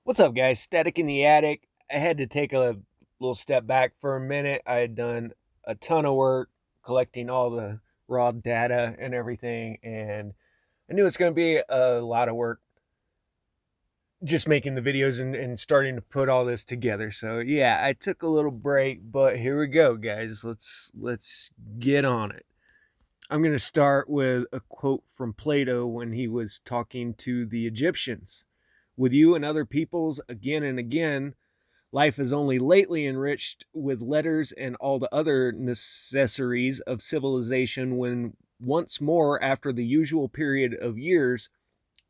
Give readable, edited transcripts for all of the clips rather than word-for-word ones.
What's up, guys? Static in the attic. I had to take a little step back for a minute. I had done a ton of work collecting all the raw data and everything, and I knew it's going to be a lot of work just making the videos and starting to put all this together. So yeah, I took a little break, but here we go, guys. Let's get on it. I'm going to start with a quote from Plato when he was talking to the Egyptians. With you and other peoples again and again, life is only lately enriched with letters and all the other necessaries of civilization when once more, after the usual period of years,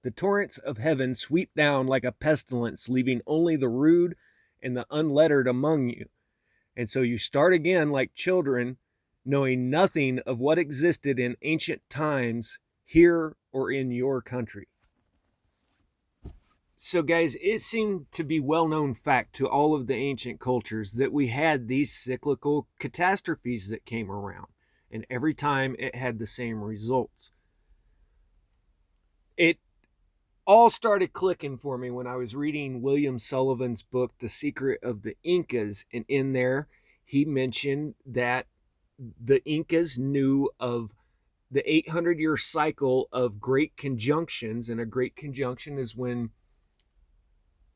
the torrents of heaven sweep down like a pestilence, leaving only the rude and the unlettered among you. And so you start again like children, knowing nothing of what existed in ancient times here or in your country. So, guys, it seemed to be well-known fact to all of the ancient cultures that we had these cyclical catastrophes that came around, and every time it had the same results. It all started clicking for me when I was reading William Sullivan's book, The Secret of the Incas, and in there he mentioned that the Incas knew of the 800-year cycle of great conjunctions, and a great conjunction is when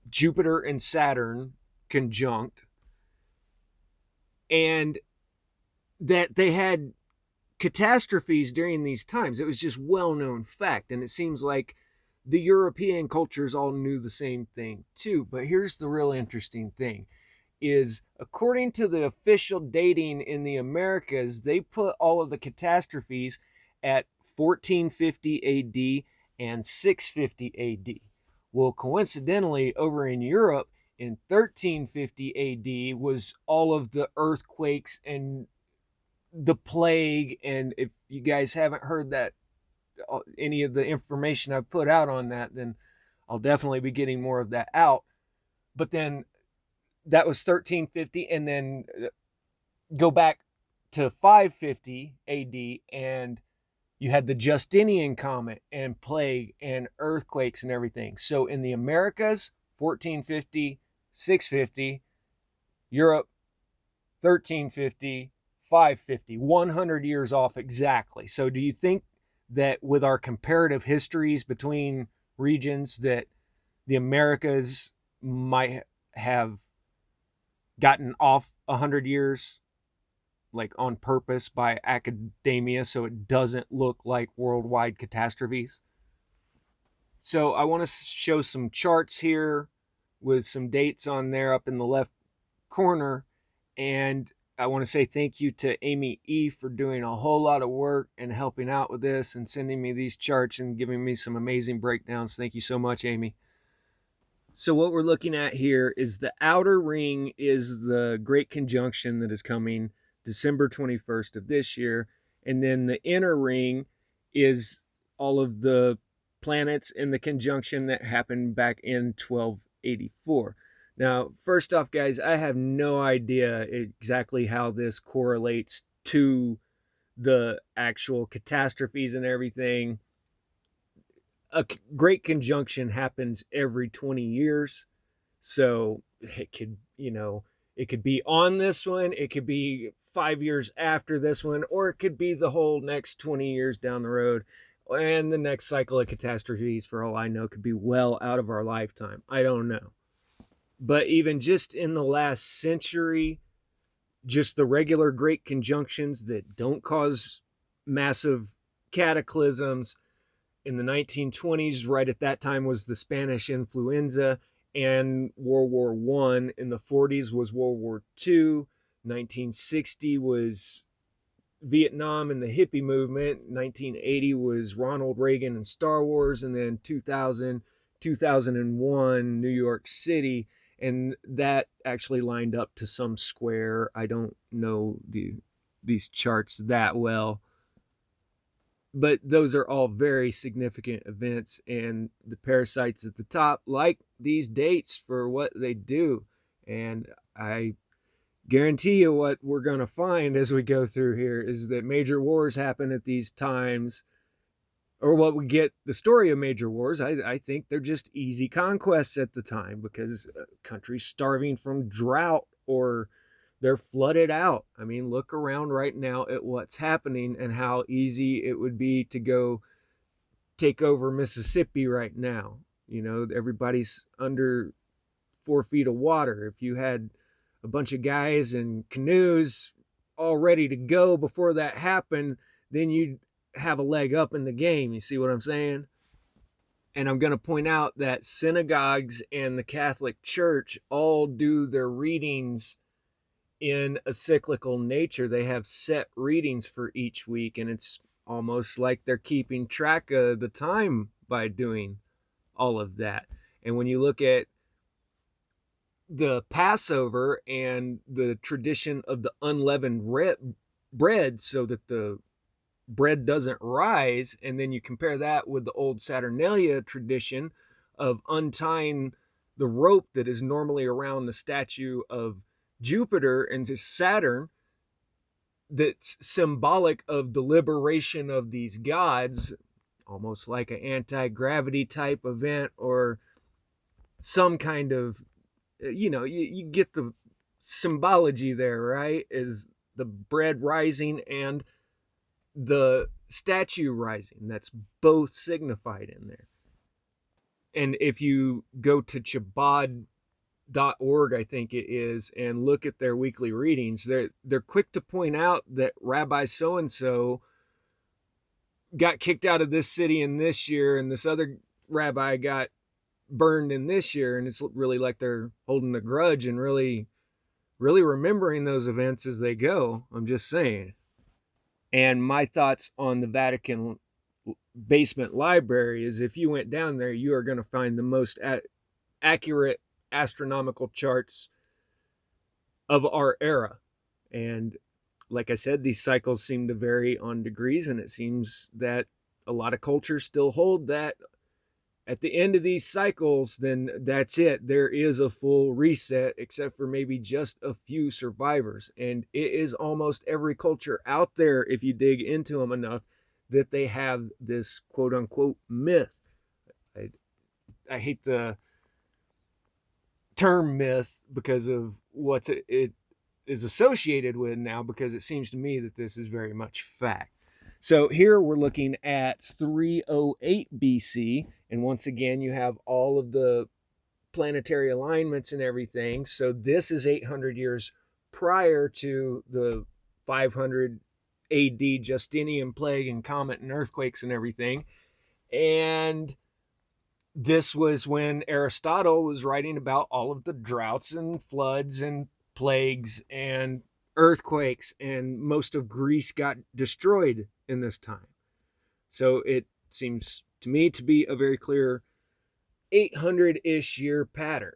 Jupiter and Saturn conjunct, and that they had catastrophes during these times. It was just well-known fact, and it seems like the European cultures all knew the same thing too. But here's the real interesting thing is, according to the official dating in the Americas, they put all of the catastrophes at 1450 AD and 650 AD. Well, coincidentally, over in Europe in 1350 AD was all of the earthquakes and the plague. And if you guys haven't heard that, any of the information I've put out on that, then I'll definitely be getting more of that out. But then that was 1350, and then go back to 550 AD, and you had the Justinian comet and plague and earthquakes and everything. So in the Americas, 1450, 650, Europe, 1350, 550, 100 years off exactly. So do you think that with our comparative histories between regions that the Americas might have gotten off 100 years, like on purpose by academia, so it doesn't look like worldwide catastrophes? So I want to show some charts here with some dates on there up in the left corner. And I want to say thank you to Amy E for doing a whole lot of work and helping out with this and sending me these charts and giving me some amazing breakdowns. Thank you so much, Amy. So what we're looking at here is the outer ring is the Great Conjunction that is coming December 21st of this year. And then the inner ring is all of the planets in the conjunction that happened back in 1284. Now, first off, guys, I have no idea exactly how this correlates to the actual catastrophes and everything. A great conjunction happens every 20 years. So it could, it could be on this one, it could be 5 years after this one, or it could be the whole next 20 years down the road. And the next cycle of catastrophes, for all I know, could be well out of our lifetime. I don't know. But even just in the last century, just the regular great conjunctions that don't cause massive cataclysms. In the 1920s, right at that time, was the Spanish influenza and World War I. In the 40s was World War II. 1960 was Vietnam and the hippie movement. 1980 was Ronald Reagan and Star Wars. And then 2001, New York City. And that actually lined up to some square. I don't know these charts that well, but those are all very significant events, and the parasites at the top like these dates for what they do. And I guarantee you what we're going to find as we go through here is that major wars happen at these times, or what we get the story of major wars, I think they're just easy conquests at the time because countries starving from drought or they're flooded out. I mean, look around right now at what's happening and how easy it would be to go take over Mississippi right now. You know, everybody's under 4 feet of water. If you had a bunch of guys in canoes all ready to go before that happened, then you'd have a leg up in the game. You see what I'm saying? And I'm going to point out that synagogues and the Catholic Church all do their readings in a cyclical nature. They have set readings for each week, and it's almost like they're keeping track of the time by doing all of that. And when you look at the Passover and the tradition of the unleavened bread so that the bread doesn't rise, and then you compare that with the old Saturnalia tradition of untying the rope that is normally around the statue of Jupiter and to Saturn, that's symbolic of the liberation of these gods, almost like an anti-gravity type event or some kind of, you get the symbology there, right? Is the bread rising and the statue rising. That's both signified in there. And if you go to Chabad.org, I think it is, and look at their weekly readings, they're quick to point out that Rabbi so and so got kicked out of this city in this year, and this other rabbi got burned in this year, and it's really like they're holding a grudge and really remembering those events as they go. I'm just saying. And my thoughts on the Vatican basement library is if you went down there, you are going to find the most accurate astronomical charts of our era. And like I said, these cycles seem to vary on degrees, and it seems that a lot of cultures still hold that at the end of these cycles, then that's it. There is a full reset, except for maybe just a few survivors. And it is almost every culture out there, if you dig into them enough, that they have this quote unquote myth. I hate the term myth because of what it is associated with now, because it seems to me that this is very much fact. So here we're looking at 308 BC, and once again you have all of the planetary alignments and everything. So this is 800 years prior to the 500 AD Justinian plague and comet and earthquakes and everything. And this was when Aristotle was writing about all of the droughts and floods and plagues and earthquakes, and most of Greece got destroyed in this time. So it seems to me to be a very clear 800-ish year pattern.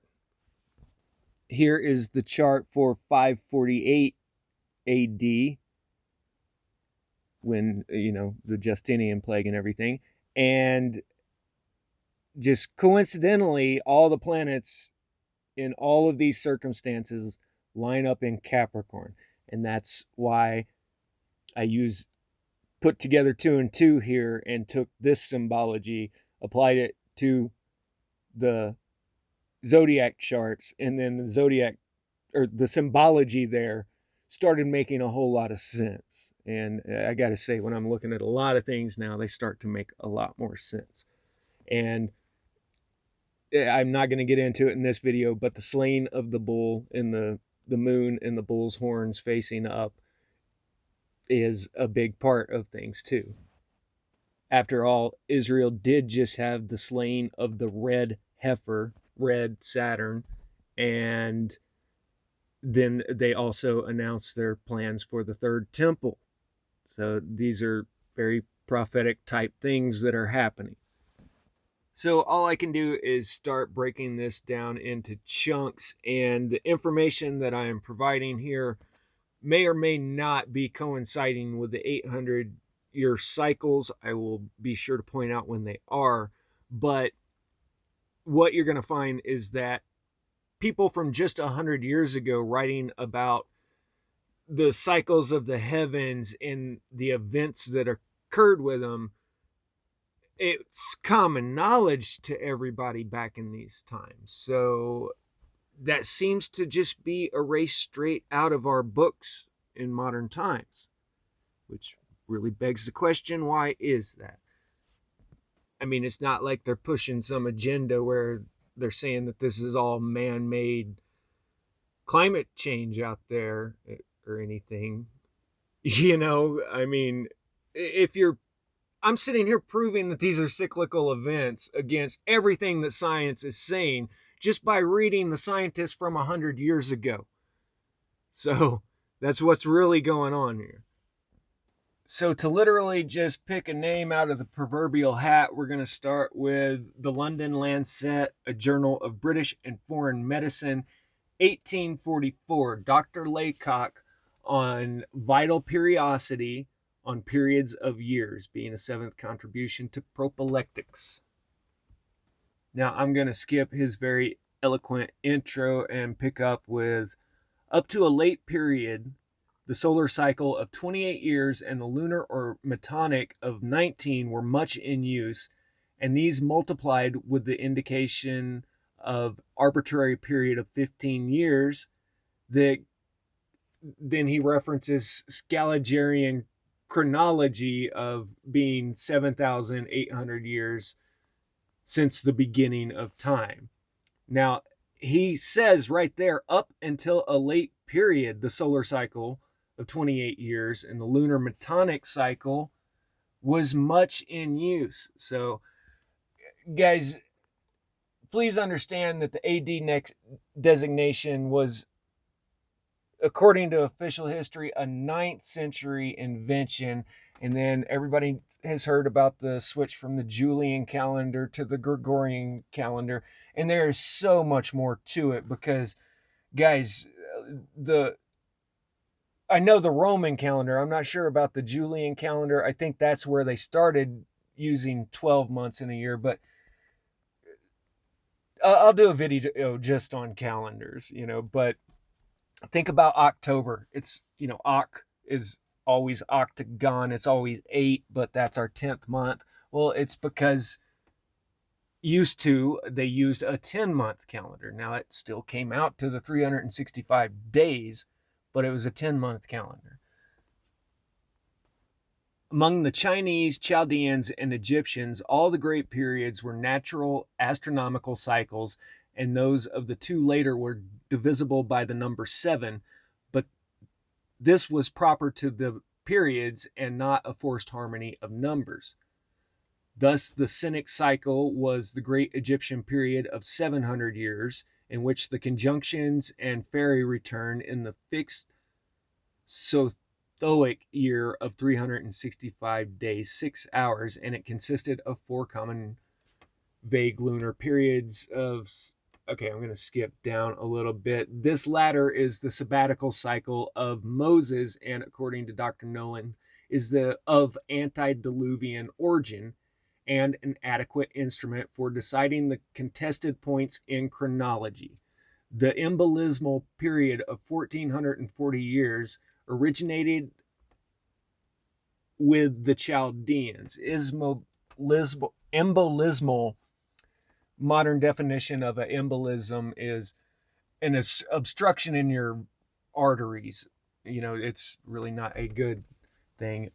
Here is the chart for 548 AD, when, the Justinian plague and everything. And just coincidentally, all the planets in all of these circumstances line up in Capricorn. And that's why I put together 2 and 2 here and took this symbology, applied it to the zodiac charts, and then the zodiac, or the symbology there, started making a whole lot of sense. And I got to say, when I'm looking at a lot of things now, they start to make a lot more sense. And I'm not going to get into it in this video, but the slaying of the bull and the moon and the bull's horns facing up is a big part of things too. After all, Israel did just have the slaying of the red heifer, red Saturn, and then they also announced their plans for the third temple. So these are very prophetic type things that are happening. So all I can do is start breaking this down into chunks, and the information that I am providing here may or may not be coinciding with the 800-year cycles. I will be sure to point out when they are, but what you're going to find is that people from just 100 years ago writing about the cycles of the heavens and the events that occurred with them it's common knowledge to everybody back in these times. So that seems to just be erased straight out of our books in modern times, which really begs the question, why is that? I mean, it's not like they're pushing some agenda where they're saying that this is all man made climate change out there or anything. I mean, if you're, I'm sitting here proving that these are cyclical events against everything that science is saying just by reading the scientists from 100 years ago. So that's what's really going on here. So, to literally just pick a name out of the proverbial hat, we're going to start with the London Lancet, a journal of British and Foreign Medicine, 1844. Dr. Laycock on vital periodicity on periods of years, being a seventh contribution to prophylactics. Now, I'm going to skip his very eloquent intro and pick up with up to a late period, the solar cycle of 28 years and the lunar or metonic of 19 were much in use, and these multiplied with the indication of arbitrary period of 15 years that then he references Scaligerine chronology of being 7,800 years since the beginning of time. Now, he says right there, up until a late period, the solar cycle of 28 years and the lunar metonic cycle was much in use. So, guys, please understand that the AD next designation was, according to official history, a 9th century invention. And then everybody has heard about the switch from the Julian calendar to the Gregorian calendar. And there is so much more to it because, guys, the I know the Roman calendar. I'm not sure about the Julian calendar. I think that's where they started using 12 months in a year. But I'll do a video just on calendars, But think about October. It's, Oc is always octagon. It's always 8, but that's our 10th month. Well, it's because they used a 10-month calendar. Now, it still came out to the 365 days, but it was a 10-month calendar. Among the Chinese, Chaldeans, and Egyptians, all the great periods were natural astronomical cycles, and those of the two later were divisible by the number 7, but this was proper to the periods and not a forced harmony of numbers. Thus, the Cynic cycle was the great Egyptian period of 700 years, in which the conjunctions and fairy return in the fixed Sothoic year of 365 days, 6 hours, and it consisted of 4 common vague lunar periods of. Okay, I'm going to skip down a little bit. This latter is the sabbatical cycle of Moses, and according to Dr. Nolan, is the of antediluvian origin and an adequate instrument for deciding the contested points in chronology. The embolismal period of 1440 years originated with the Chaldeans. Embolismal, modern definition of an embolism is an obstruction in your arteries. It's really not a good thing.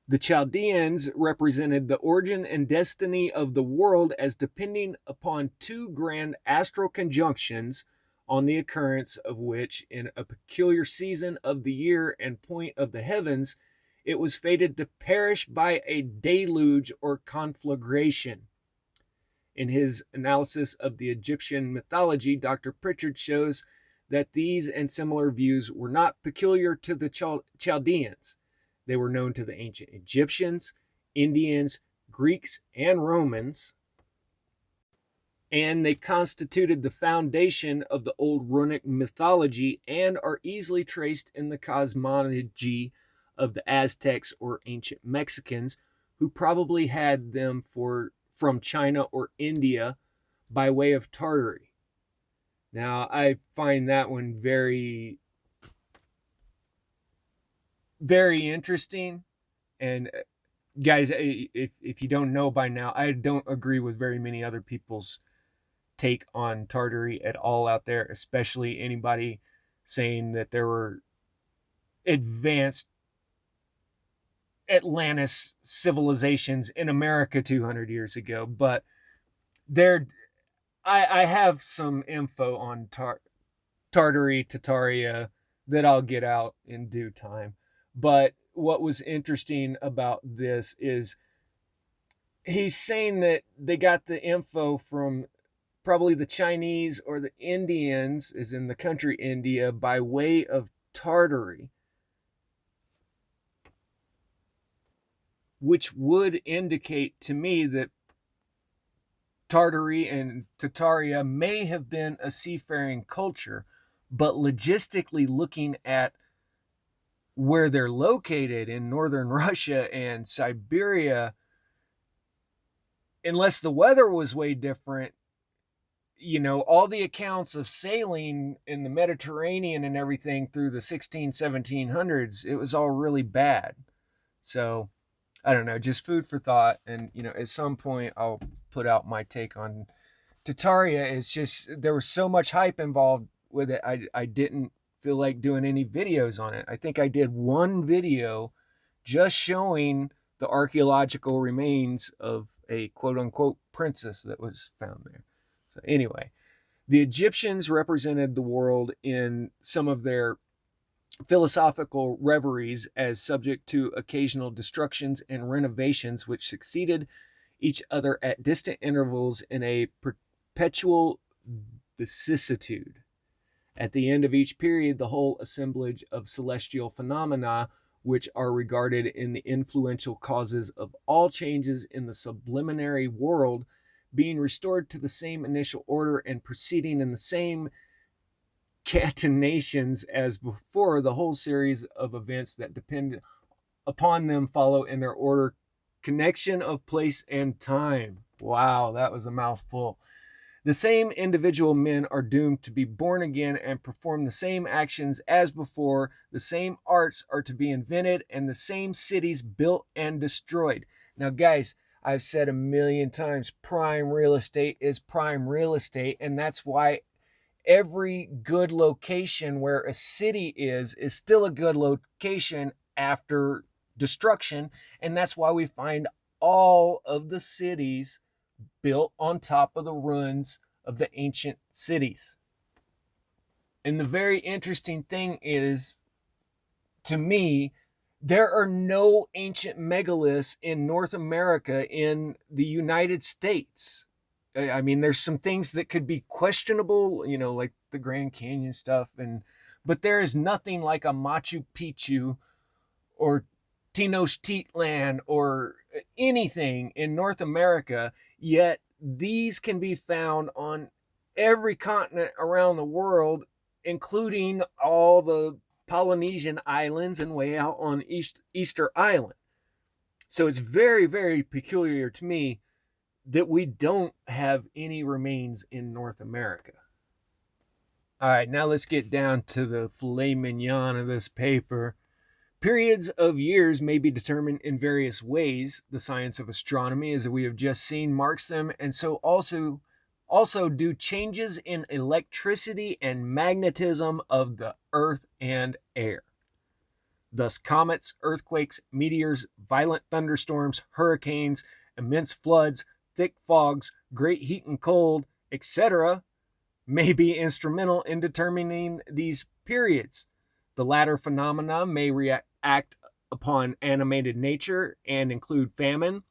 The Chaldeans represented the origin and destiny of the world as depending upon 2 grand astral conjunctions, on the occurrence of which, in a peculiar season of the year and point of the heavens, it was fated to perish by a deluge or conflagration. In his analysis of the Egyptian mythology, Dr. Pritchard shows that these and similar views were not peculiar to the Chaldeans. They were known to the ancient Egyptians, Indians, Greeks, and Romans, and they constituted the foundation of the old runic mythology and are easily traced in the cosmology of the Aztecs or ancient Mexicans, who probably had them from China or India by way of Tartary. Now, I find that one very, very interesting, And guys, if you don't know by now, I don't agree with very many other people's take on Tartary at all out there, especially anybody saying that there were advanced Atlantis civilizations in America 200 years ago. But there, I have some info on Tartary, Tartaria that I'll get out in due time. But what was interesting about this is he's saying that they got the info from probably the Chinese or the Indians, is in the country India, by way of Tartary, which would indicate to me that Tartary and Tartaria may have been a seafaring culture, but logistically looking at where they're located in northern Russia and Siberia, unless the weather was way different, all the accounts of sailing in the Mediterranean and everything through the 1700s, it was all really bad. So I don't know, just food for thought. And, at some point I'll put out my take on Tartaria. It's just, there was so much hype involved with it. I didn't feel like doing any videos on it. I think I did one video just showing the archaeological remains of a quote unquote princess that was found there. So anyway, the Egyptians represented the world in some of their philosophical reveries as subject to occasional destructions and renovations which succeeded each other at distant intervals in a perpetual vicissitude. At the end of each period, the whole assemblage of celestial phenomena, which are regarded in the influential causes of all changes in the sublunary world, being restored to the same initial order and proceeding in the same catenations as before, the whole series of events that depend upon them follow in their order, connection of place and time. Wow, that was a mouthful. The same individual men are doomed to be born again and perform the same actions as before. The same arts are to be invented and the same cities built and destroyed. Now, guys, I've said a million times, prime real estate is prime real estate, and that's why every good location where a city is still a good location after destruction, and that's why we find all of the cities built on top of the ruins of the ancient cities. And the very interesting thing is, to me, there are no ancient megaliths in North America, in the United States. I mean, there's some things that could be questionable, like the Grand Canyon stuff, but there is nothing like a Machu Picchu or Tenochtitlan or anything in North America, yet these can be found on every continent around the world, including all the Polynesian islands and way out on Easter Island. So it's very, very peculiar to me that we don't have any remains in North America. All right, now let's get down to the filet mignon of this paper. Periods of years may be determined in various ways. The science of astronomy, as we have just seen, marks them, and so also do changes in electricity and magnetism of the earth and air. Thus, comets, earthquakes, meteors, violent thunderstorms, hurricanes, immense floods, thick fogs, great heat and cold, etc., may be instrumental in determining these periods. The latter phenomena may react upon animated nature and include famine,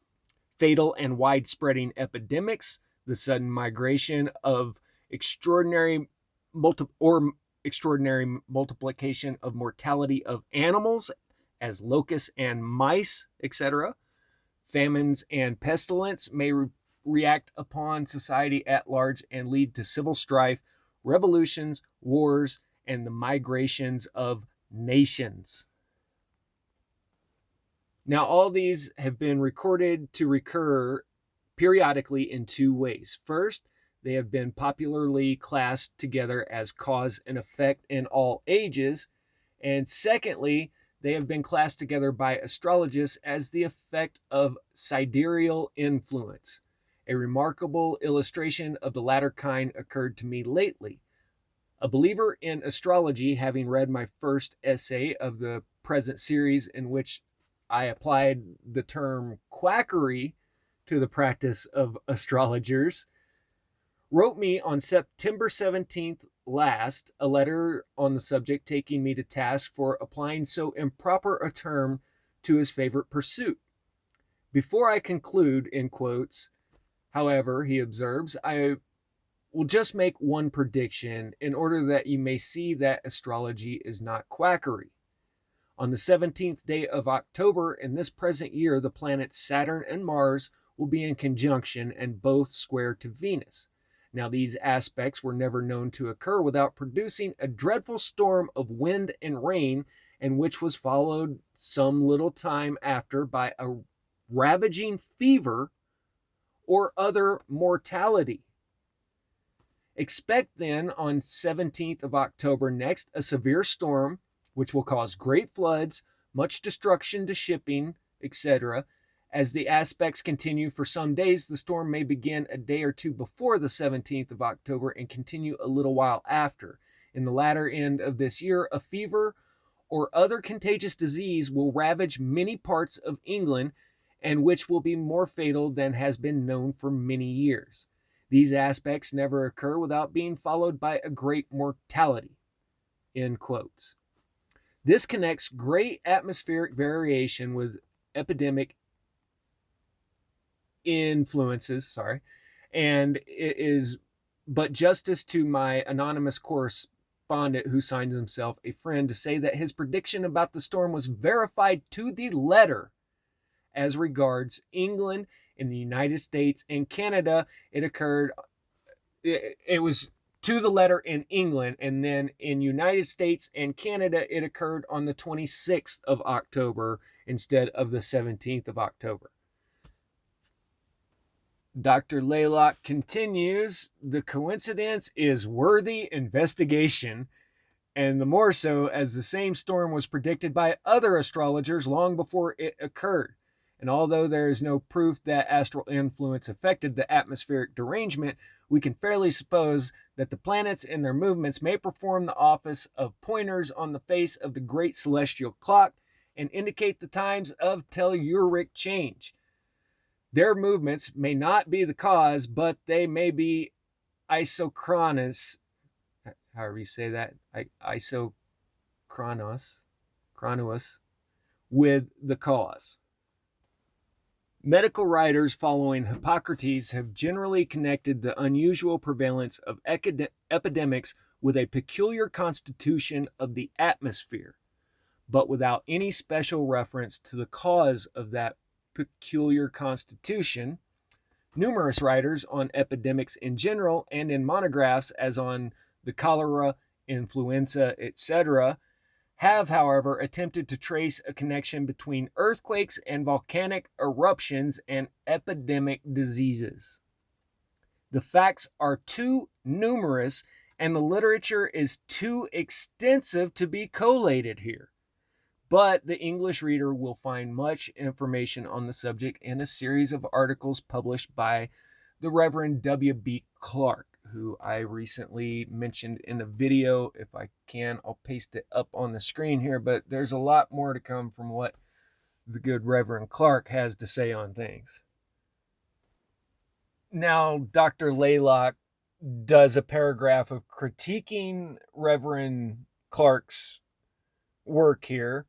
fatal and wide-spreading epidemics, the sudden migration of extraordinary multiplication of mortality of animals as locusts and mice, etc. Famines and pestilence may react upon society at large and lead to civil strife, revolutions, wars, and the migrations of nations. Now, all these have been recorded to recur periodically in two ways. First, they have been popularly classed together as cause and effect in all ages. And secondly, they have been classed together by astrologists as the effect of sidereal influence. A remarkable illustration of the latter kind occurred to me lately. A believer in astrology, having read my first essay of the present series, in which I applied the term quackery to the practice of astrologers, wrote me on September 17th last a letter on the subject, taking me to task for applying so improper a term to his favorite pursuit. Before I conclude, in quotes, however, he observes, I will just make one prediction in order that you may see that astrology is not quackery. On the 17th day of October in this present year, the planets Saturn and Mars will be in conjunction and both square to Venus. Now, these aspects were never known to occur without producing a dreadful storm of wind and rain, and which was followed some little time after by a ravaging fever or other mortality. Expect then on 17th of October next a severe storm, which will cause great floods, much destruction to shipping, etc. As the aspects continue for some days, the storm may begin a day or two before the 17th of October and continue a little while after. In the latter end of this year, a fever or other contagious disease will ravage many parts of England, and which will be more fatal than has been known for many years. These aspects never occur without being followed by a great mortality. End quotes. This connects great atmospheric variation with epidemic influences, and it is but justice to my anonymous correspondent who signs himself a friend to say that his prediction about the storm was verified to the letter as regards England, in the United States, and Canada. It was to the letter in England, and then in United States and Canada, it occurred on the 26th of October instead of the 17th of October. Dr. Laylock continues, the coincidence is worthy investigation, and the more so as the same storm was predicted by other astrologers long before it occurred. And although there is no proof that astral influence affected the atmospheric derangement, we can fairly suppose that the planets and their movements may perform the office of pointers on the face of the great celestial clock and indicate the times of telluric change. Their movements may not be the cause, but they may be isochronous, however you say that, isochronous, with the cause. Medical writers following Hippocrates have generally connected the unusual prevalence of epidemics with a peculiar constitution of the atmosphere, but without any special reference to the cause of that peculiar constitution. Numerous writers on epidemics in general and in monographs as on the cholera, influenza, etc., have, however, attempted to trace a connection between earthquakes and volcanic eruptions and epidemic diseases. The facts are too numerous and the literature is too extensive to be collated here. But the English reader will find much information on the subject in a series of articles published by the Reverend W.B. Clark, who I recently mentioned in a video. If I can, I'll paste it up on the screen here, but there's a lot more to come from what the good Reverend Clark has to say on things. Now, Dr. Laylock does a paragraph of critiquing Reverend Clark's work here,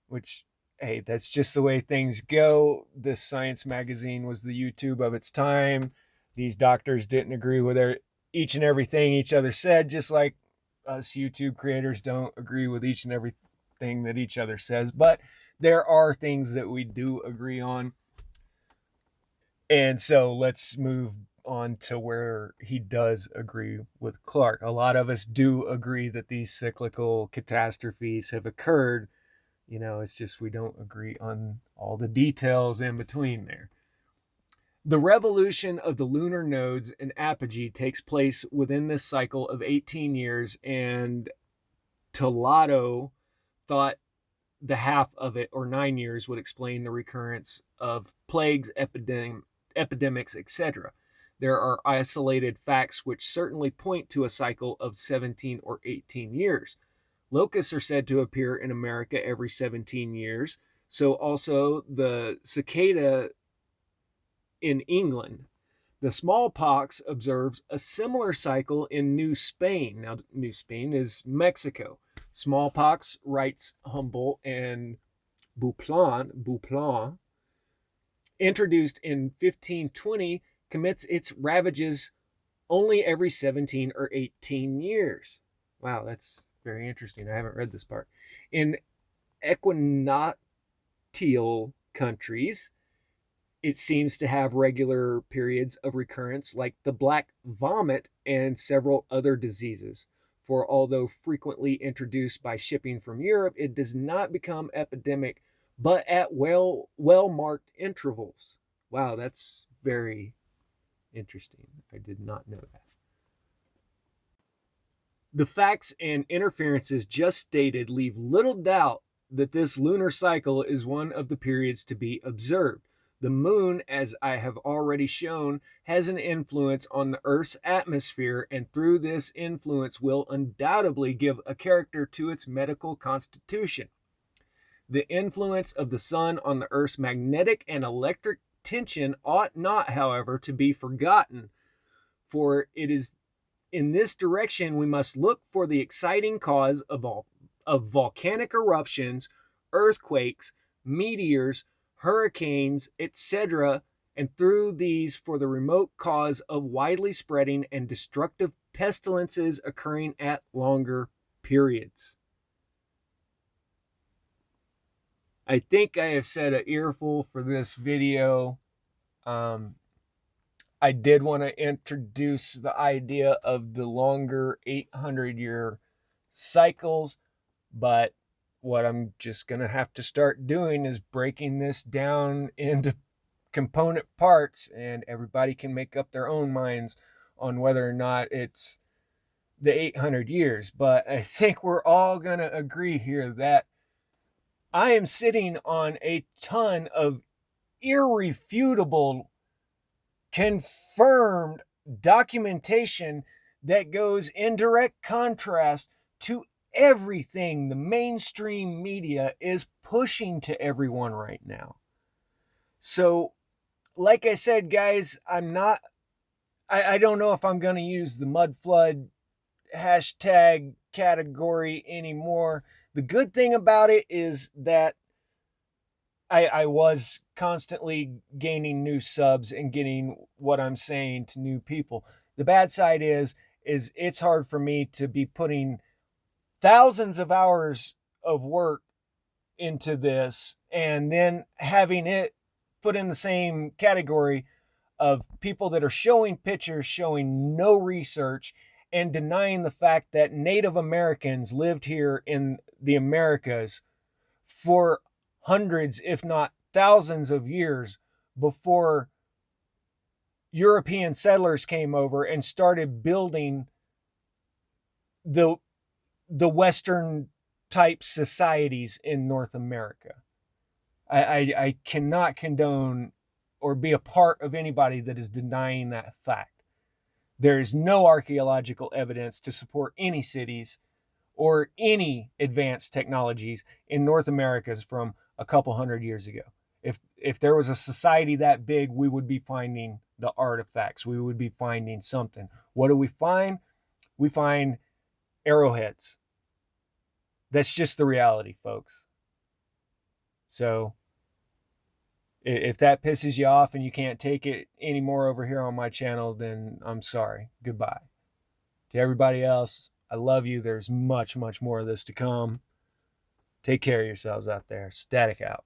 which, hey, that's just the way things go. This science magazine was the YouTube of its time. These doctors didn't agree with each and everything each other said, just like us YouTube creators don't agree with each and everything that each other says. But there are things that we do agree on. And so let's move on to where he does agree with Clark. A lot of us do agree that these cyclical catastrophes have occurred. You know, it's just we don't agree on all the details in between there. The revolution of the lunar nodes and apogee takes place within this cycle of 18 years, and Toledo thought the half of it, or 9 years, would explain the recurrence of plagues, epidemics, etc. There are isolated facts which certainly point to a cycle of 17 or 18 years. Locusts are said to appear in America every 17 years, so also the cicada in England. The smallpox observes a similar cycle in New Spain. Now, New Spain is Mexico. Smallpox, writes Humboldt and Bouplain, introduced in 1520, commits its ravages only every 17 or 18 years. Wow, that's very interesting. I haven't read this part. In equinoctial countries, it seems to have regular periods of recurrence, like the black vomit and several other diseases. For although frequently introduced by shipping from Europe, it does not become epidemic, but at well-marked intervals. Wow, that's very interesting. I did not know that. The facts and interferences just stated leave little doubt that this lunar cycle is one of the periods to be observed. The moon, as I have already shown, has an influence on the Earth's atmosphere, and through this influence will undoubtedly give a character to its medical constitution. The influence of the sun on the Earth's magnetic and electric tension ought not, however, to be forgotten, for it is in this direction we must look for the exciting cause of volcanic eruptions, earthquakes, meteors, hurricanes, etc., and through these for the remote cause of widely spreading and destructive pestilences occurring at longer periods. I think I have said an earful for this video. I did want to introduce the idea of the longer 800-year cycles, but what I'm just going to have to start doing is breaking this down into component parts, and everybody can make up their own minds on whether or not it's the 800 years. But I think we're all going to agree here that I am sitting on a ton of irrefutable, confirmed documentation that goes in direct contrast to everything the mainstream media is pushing to everyone right now. So, like I said, guys, I don't know if I'm going to use the mudflood hashtag category anymore. The good thing about it is that I was constantly gaining new subs and getting what I'm saying to new people. The bad side is it's hard for me to be putting thousands of hours of work into this and then having it put in the same category of people that are showing pictures, showing no research, and denying the fact that Native Americans lived here in the Americas for hundreds, if not thousands of years before European settlers came over and started building the Western type societies in North America. I cannot condone or be a part of anybody that is denying that fact. There is no archaeological evidence to support any cities or any advanced technologies in North America from a couple hundred years ago. If there was a society that big, we would be finding the artifacts. We would be finding something. What do we find? We find arrowheads. That's just the reality, folks. So if that pisses you off and you can't take it anymore over here on my channel, then I'm sorry. Goodbye. To everybody else, I love you. There's much, much more of this to come. Take care of yourselves out there. Static out.